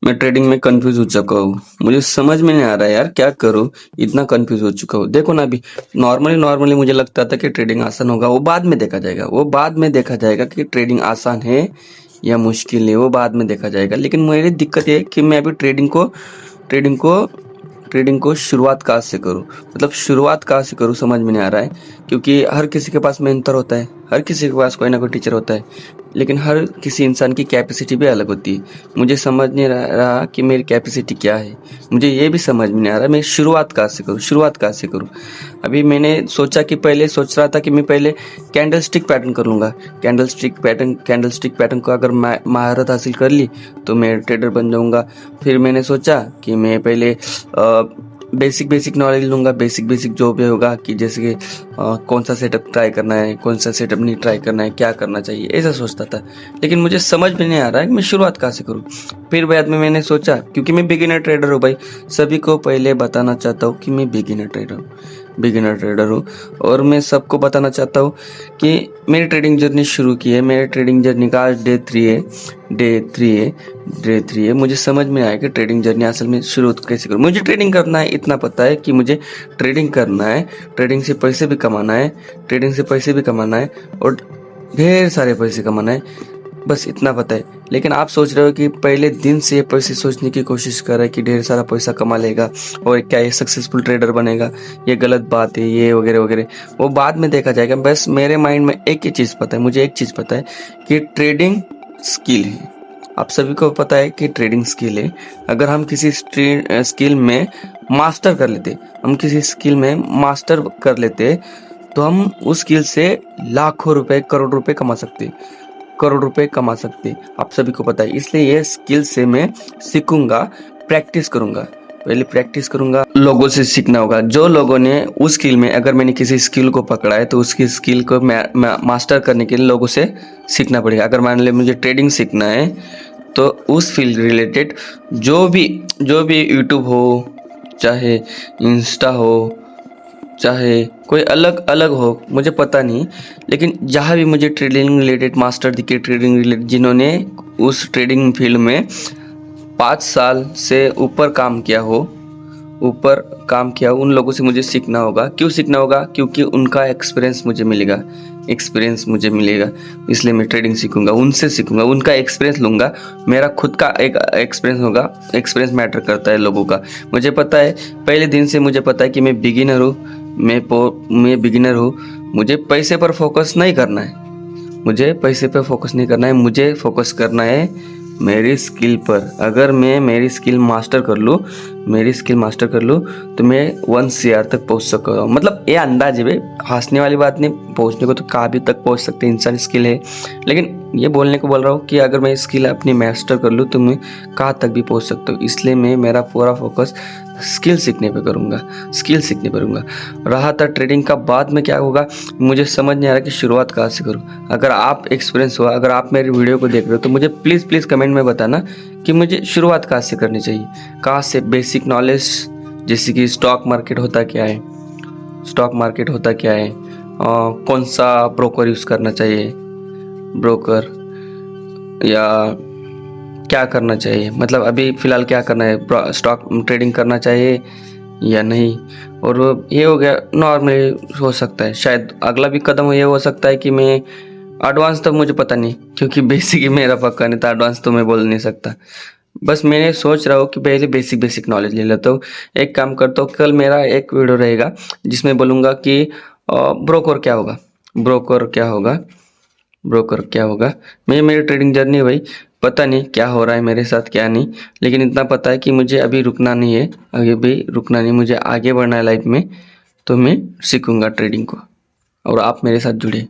मैं ट्रेडिंग में कंफ्यूज हो चुका हूँ। मुझे समझ में नहीं आ रहा है यार, क्या करूँ? इतना कंफ्यूज हो चुका हूँ। देखो ना, अभी नॉर्मली नॉर्मली मुझे लगता था कि ट्रेडिंग आसान होगा, वो बाद में देखा जाएगा। वो बाद में देखा जाएगा कि ट्रेडिंग आसान है या मुश्किल है, वो बाद में देखा जाएगा। लेकिन मेरी दिक्कत ये है कि मैं अभी ट्रेडिंग को ट्रेडिंग को शुरुआत कहाँ से करूँ? मतलब शुरुआत कहाँ से करूँ समझ में नहीं आ रहा है, क्योंकि हर किसी के पास मेंटर होता है, हर किसी के पास कोई ना कोई टीचर होता है, लेकिन हर किसी इंसान की कैपेसिटी भी अलग होती है। मुझे समझ नहीं रहा कि मेरी कैपेसिटी क्या है। मुझे ये भी समझ में नहीं आ रहा मैं शुरुआत कहाँ से करूँ, शुरुआत कहाँ से करूँ? अभी मैंने सोचा कि पहले सोच रहा था कि मैं पहले कैंडलस्टिक पैटर्न कर लूँगा। कैंडलस्टिक पैटर्न को अगर मैं महारत हासिल कर ली तो मैं ट्रेडर बन जाऊँगा। फिर मैंने सोचा कि मैं पहले बेसिक नॉलेज लूँगा, बेसिक जो भी होगा कि जैसे कि कौन सा सेटअप ट्राई करना है, कौन सा सेटअप नहीं ट्राई करना है, क्या करना चाहिए, ऐसा सोचता था। लेकिन मुझे समझ में नहीं आ रहा है कि मैं शुरुआत कहाँ से करूँ। फिर बाद में मैंने सोचा, क्योंकि मैं बिगिनर ट्रेडर हूँ भाई, सभी को पहले बताना चाहता हूँ कि मैं बिगिनर ट्रेडर हूँ और मैं सबको बताना चाहता हूँ कि मेरी ट्रेडिंग जर्नी शुरू की है। मेरी ट्रेडिंग जर्नी का आज डे थ्री है। मुझे समझ में आया कि ट्रेडिंग जर्नी असल में शुरू कैसे करूँ। मुझे ट्रेडिंग करना है, इतना पता है कि मुझे ट्रेडिंग करना है, ट्रेडिंग से पैसे भी कमाना है और ढेर सारे पैसे कमाना है, बस इतना पता है। लेकिन आप सोच रहे हो कि पहले दिन से ये पैसे सोचने की कोशिश कर रहा है कि ढेर सारा पैसा कमा लेगा और क्या ये सक्सेसफुल ट्रेडर बनेगा, ये गलत बात है, ये वगैरह वगैरह, वो बाद में देखा जाएगा। बस मेरे माइंड में एक ही चीज़ पता है, मुझे एक चीज़ पता है कि ट्रेडिंग स्किल है। आप सभी को पता है कि ट्रेडिंग स्किल है। अगर हम किसी स्किल में मास्टर कर लेते हम किसी स्किल में मास्टर कर लेते तो हम उस स्किल से लाखों रुपए, करोड़ रुपए कमा सकते। आप सभी को पता है, इसलिए ये स्किल से मैं सीखूंगा, प्रैक्टिस करूंगा। पहले प्रैक्टिस करूंगा, लोगों से सीखना होगा। जो लोगों ने उस स्किल में, अगर मैंने किसी स्किल को पकड़ा है तो उसकी स्किल को मास्टर करने के लिए लोगों से सीखना पड़ेगा। अगर मान ले मुझे ट्रेडिंग सीखना है तो उस फील्ड रिलेटेड जो भी यूट्यूब हो, चाहे इंस्टा हो, चाहे कोई अलग अलग हो, मुझे पता नहीं, लेकिन जहाँ भी मुझे ट्रेडिंग रिलेटेड मास्टर दिखे, ट्रेडिंग रिलेटेड जिन्होंने उस ट्रेडिंग फील्ड में 5 साल से ऊपर काम किया, उन लोगों से मुझे सीखना होगा। क्यों सीखना होगा? क्योंकि उनका एक्सपीरियंस मुझे मिलेगा, इसलिए मैं ट्रेडिंग सीखूंगा, उनसे सीखूंगा, उनका एक्सपीरियंस लूंगा। मेरा खुद का एक एक्सपीरियंस होगा। एक्सपीरियंस मैटर करता है लोगों का। मुझे पता है, पहले दिन से मुझे पता है कि मैं बिगिनर हूँ। मुझे पैसे पर फोकस नहीं करना है, मुझे फोकस करना है मेरी स्किल पर। अगर मैं मेरी स्किल मास्टर कर लूँ तो मैं 1 CR तक पहुँच सकता हूँ। मतलब ये अंदाज है भाई, हंसने वाली बात नहीं। पहुँचने को तो कहाँ भी तक पहुँच सकते, इंसान स्किल है। लेकिन ये बोलने को बोल रहा हूँ कि अगर मैं स्किल अपनी मास्टर कर लूँ तो मैं कहाँ तक भी पहुँच सकता हूँ। इसलिए मैं मेरा पूरा फोकस स्किल सीखने पे करूँगा। रहा था ट्रेडिंग का, बाद में क्या होगा मुझे समझ नहीं आ रहा कि शुरुआत कहाँ से करूँ। अगर आप एक्सपीरियंस हुआ, अगर आप मेरी वीडियो को देख रहे हो तो मुझे प्लीज़ कमेंट में बताना कि मुझे शुरुआत कहाँ से करनी चाहिए, कहाँ से। बेसिक नॉलेज, जैसे कि स्टॉक मार्केट होता क्या है, कौन सा ब्रोकर यूज़ करना चाहिए, या क्या करना चाहिए, मतलब अभी फ़िलहाल क्या करना है, स्टॉक ट्रेडिंग करना चाहिए या नहीं। और ये हो गया नॉर्मली। हो सकता है शायद अगला भी कदम ये हो सकता है कि मैं एडवांस, तक मुझे पता नहीं, क्योंकि बेसिक ही मेरा पक्का नहीं था, एडवांस तो मैं बोल नहीं सकता। बस मैंने सोच रहा हूँ कि पहले बेसिक नॉलेज ले लेता हूँ। एक काम करता हूँ, कल मेरा एक वीडियो रहेगा जिसमें बोलूँगा कि ब्रोकर क्या होगा, ब्रोकर क्या होगा। मैं मेरी ट्रेडिंग जर्नी भाई, पता नहीं क्या हो रहा है मेरे साथ, क्या नहीं, लेकिन इतना पता है कि मुझे अभी रुकना नहीं है, मुझे आगे बढ़ना है लाइफ में। तो मैं सीखूंगा ट्रेडिंग को, और आप मेरे साथ जुड़े।